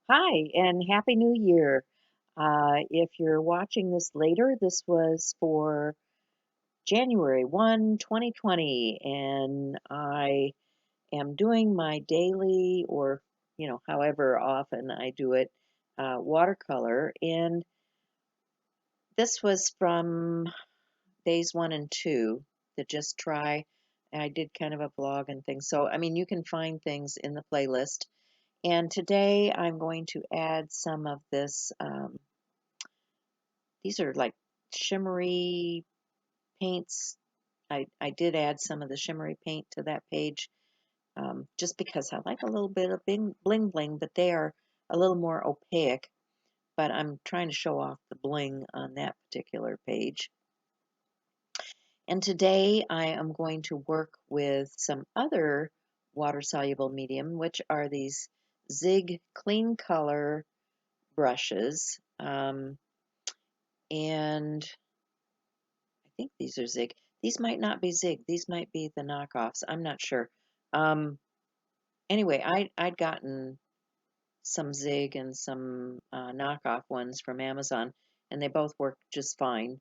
Hi, and Happy New Year. If you're watching this later, this was for January 1, 2020, and I am doing my daily or, however often I do it, watercolor. And this was from days 1 and 2, the Just Try. I did kind of a vlog and things. So, I mean, you can find things in the playlist. And today I'm going to add some of this. These are like shimmery paints. I did add some of the shimmery paint to that page just because I like a little bit of bling bling, but they are a little more opaque. But I'm trying to show off the bling on that particular page. And today I am going to work with some other water-soluble medium, which are these Zig Clean Color brushes. And I think these are Zig. These might not be Zig. These might be the knockoffs. I'm not sure. Um, anyway, I'd gotten some Zig and some knockoff ones from Amazon, and they both work just fine.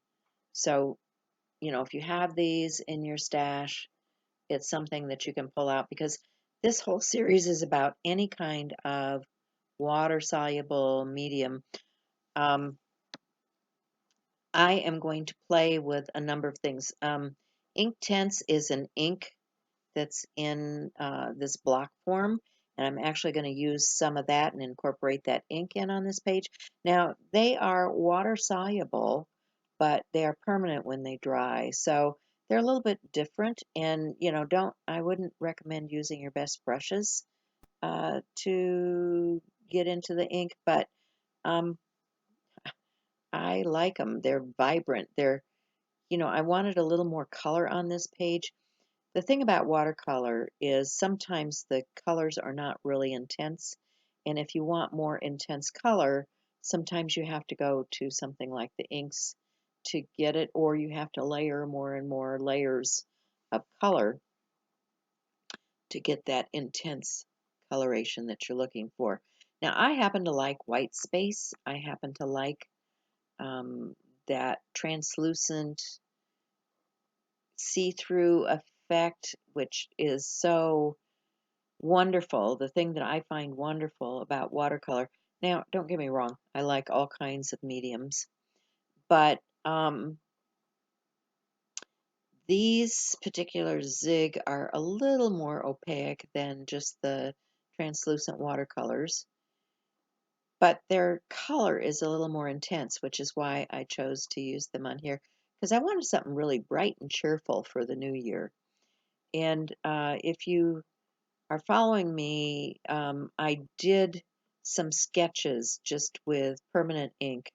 So, if you have these in your stash, it's something that you can pull out because this whole series is about any kind of water-soluble medium. Um, I am going to play with a number of things. Inktense is an ink that's in this block form, and I'm actually going to use some of that and incorporate that ink in on this page. Now, they are water soluble, but they are permanent when they dry, so they're a little bit different. And I wouldn't recommend using your best brushes to get into the ink, but um, I like them. They're vibrant. I wanted a little more color on this page. The thing about watercolor is sometimes the colors are not really intense, and if you want more intense color, sometimes you have to go to something like the inks to get it, or you have to layer more and more layers of color to get that intense coloration that you're looking for. Now, I happen to like white space. I happen to like um, that translucent see-through effect, which is so wonderful. The thing that I find wonderful about watercolor. Now, don't get me wrong, I like all kinds of mediums, but these particular Zig are a little more opaque than just the translucent watercolors, but their color is a little more intense, which is why I chose to use them on here because I wanted something really bright and cheerful for the new year. And if you are following me, I did some sketches just with permanent ink.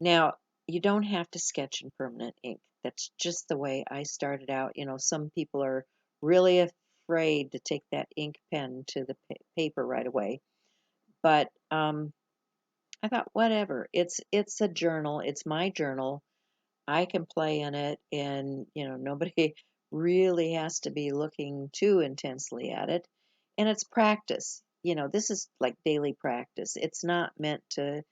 Now, you don't have to sketch in permanent ink. That's just the way I started out. Some people are really afraid to take that ink pen to the paper right away. But I thought, whatever. It's a journal. It's my journal. I can play in it, and nobody really has to be looking too intensely at it. And it's practice. This is like daily practice. It's not meant to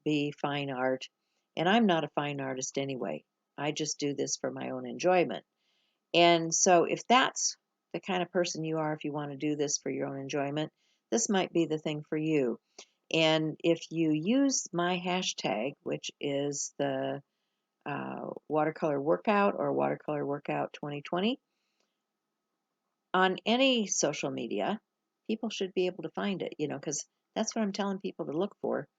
be fine art, and I'm not a fine artist anyway. I just do this for my own enjoyment. And so, if that's the kind of person you are, if you want to do this for your own enjoyment, this might be the thing for you. And if you use my hashtag, which is the watercolor workout or watercolor workout 2020 on any social media, people should be able to find it, because that's what I'm telling people to look for.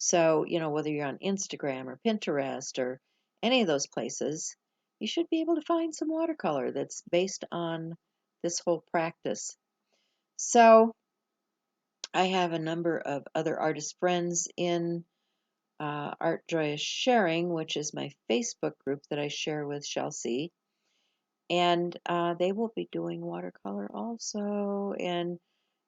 So, whether you're on Instagram or Pinterest or any of those places, you should be able to find some watercolor that's based on this whole practice. So, I have a number of other artist friends in Art Joyous Sharing, which is my Facebook group that I share with Chelsea. And they will be doing watercolor also. And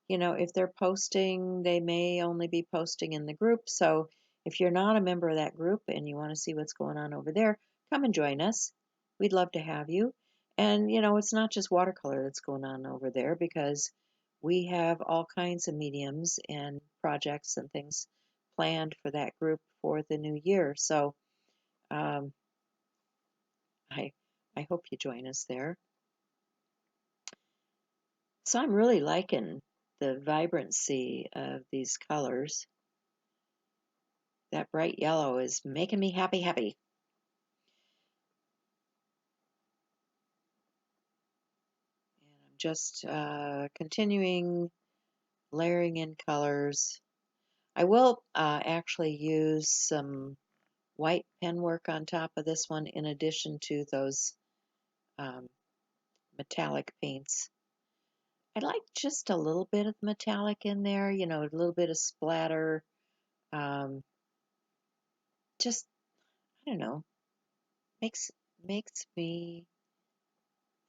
if they're posting, they may only be posting in the group. So if you're not a member of that group and you want to see what's going on over there, come and join us. We'd love to have you. And it's not just watercolor that's going on over there because we have all kinds of mediums and projects and things planned for that group for the new year. So um, I I hope you join us there. So I'm really liking the vibrancy of these colors. That bright yellow is making me happy, happy. And I'm just continuing layering in colors. I will actually use some white pen work on top of this one in addition to those um, metallic paints. I like just a little bit of metallic in there, you know, a little bit of splatter. Um, just, I don't know, makes makes me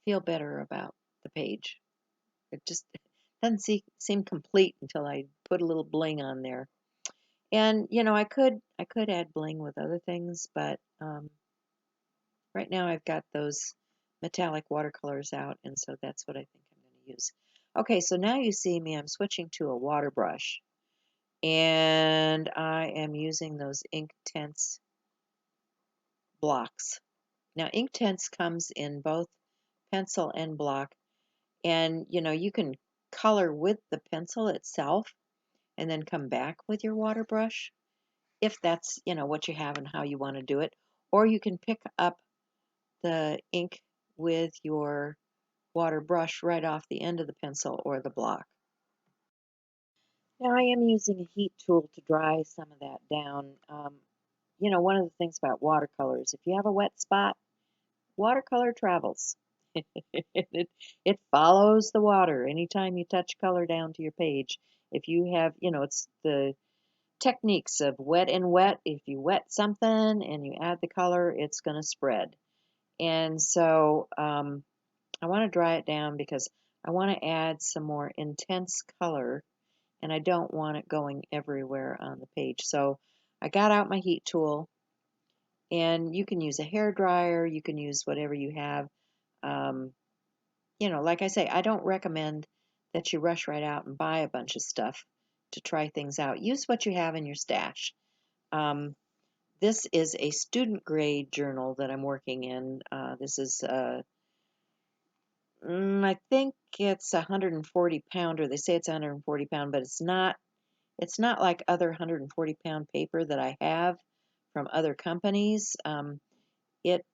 feel better about the page. It just doesn't seem complete until I put a little bling on there. And you know, I could add bling with other things, but right now I've got those metallic watercolors out, and so that's what I think I'm going to use. Okay, so now you see me, I'm switching to a water brush, and I am using those Inktense blocks. Now, Inktense comes in both pencil and block, and you know, you can color with the pencil itself and then come back with your water brush if that's, you know, what you have and how you want to do it. Or you can pick up the ink with your water brush right off the end of the pencil or the block. Now I am using a heat tool to dry some of that down. You know, one of the things about watercolors, if you have a wet spot, watercolor travels. it, it follows the water anytime you touch color down to your page. If you have, you know, it's the techniques of wet and wet. If you wet something and you add the color, it's going to spread. And so I want to dry it down because I want to add some more intense color and I don't want it going everywhere on the page. So I got out my heat tool, and you can use a hair dryer, you can use whatever you have. Um, you know, like I say, I don't recommend that you rush right out and buy a bunch of stuff to try things out. Use what you have in your stash. Um, this is a student grade journal that I'm working in. This is I think it's a 140 pounder. They say it's a 140 pound, but it's not. It's not like other 140-pound paper that I have from other companies. It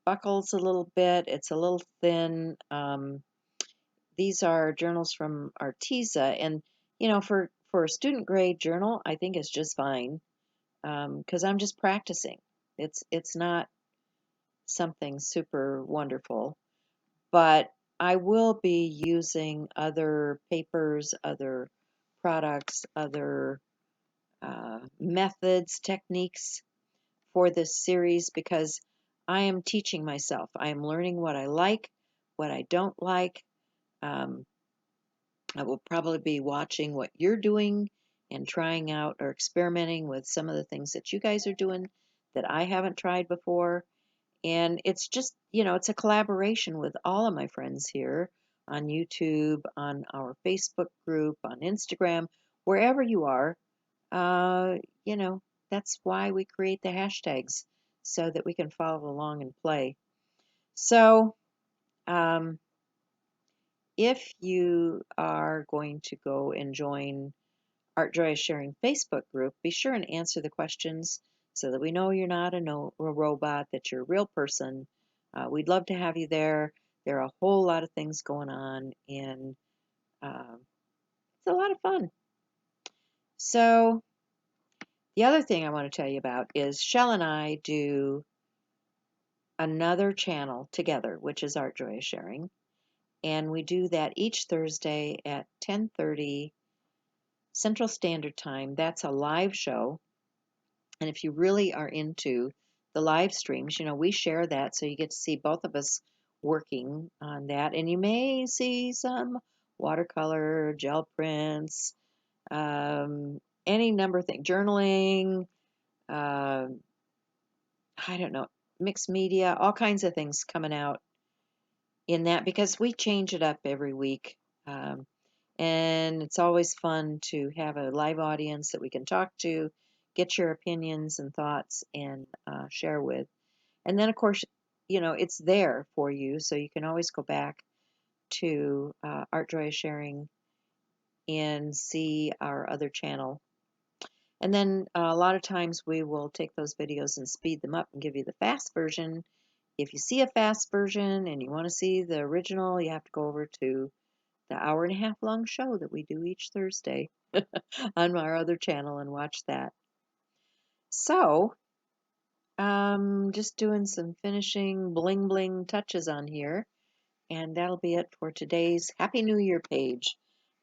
buckles a little bit. It's a little thin. These are journals from Arteza, and you know, for a student grade journal, I think it's just fine because I'm just practicing. It's not something super wonderful, but I will be using other papers, other products, other methods, techniques for this series because I am teaching myself. I am learning what I like, what I don't like. Um, I will probably be watching what you're doing and trying out or experimenting with some of the things that you guys are doing that I haven't tried before. And it's just, you know, it's a collaboration with all of my friends here on YouTube, on our Facebook group, on Instagram, wherever you are. Uh, you know, that's why we create the hashtags so that we can follow along and play. So, um, if you are going to go and join Art Joy is Sharing Facebook group, be sure and answer the questions so that we know you're not a robot, that you're a real person. We'd love to have you there. There are a whole lot of things going on, and it's a lot of fun. So, the other thing I want to tell you about is Shell and I do another channel together, which is Art Joy is Sharing, and we do that each Thursday at 10:30 Central Standard Time. That's a live show. And if you really are into the live streams, you know, we share that so you get to see both of us working on that. And you may see some watercolor, gel prints, any number of things, journaling, uh, I don't know, mixed media, all kinds of things coming out in that because we change it up every week. Um, And it's always fun to have a live audience that we can talk to, get your opinions and thoughts, and share with. And then, of course, it's there for you, so you can always go back to Art Joy Sharing and see our other channel. And then a lot of times we will take those videos and speed them up and give you the fast version. If you see a fast version and you want to see the original, you have to go over to the hour-and-a-half long show that we do each Thursday on our other channel and watch that. So, just doing some finishing bling bling touches on here, and that'll be it for today's Happy New Year page.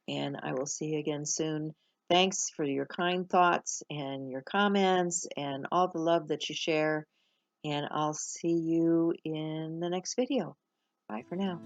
And I will see you again soon. Thanks for your kind thoughts and your comments and all the love that you share. And I'll see you in the next video. Bye for now.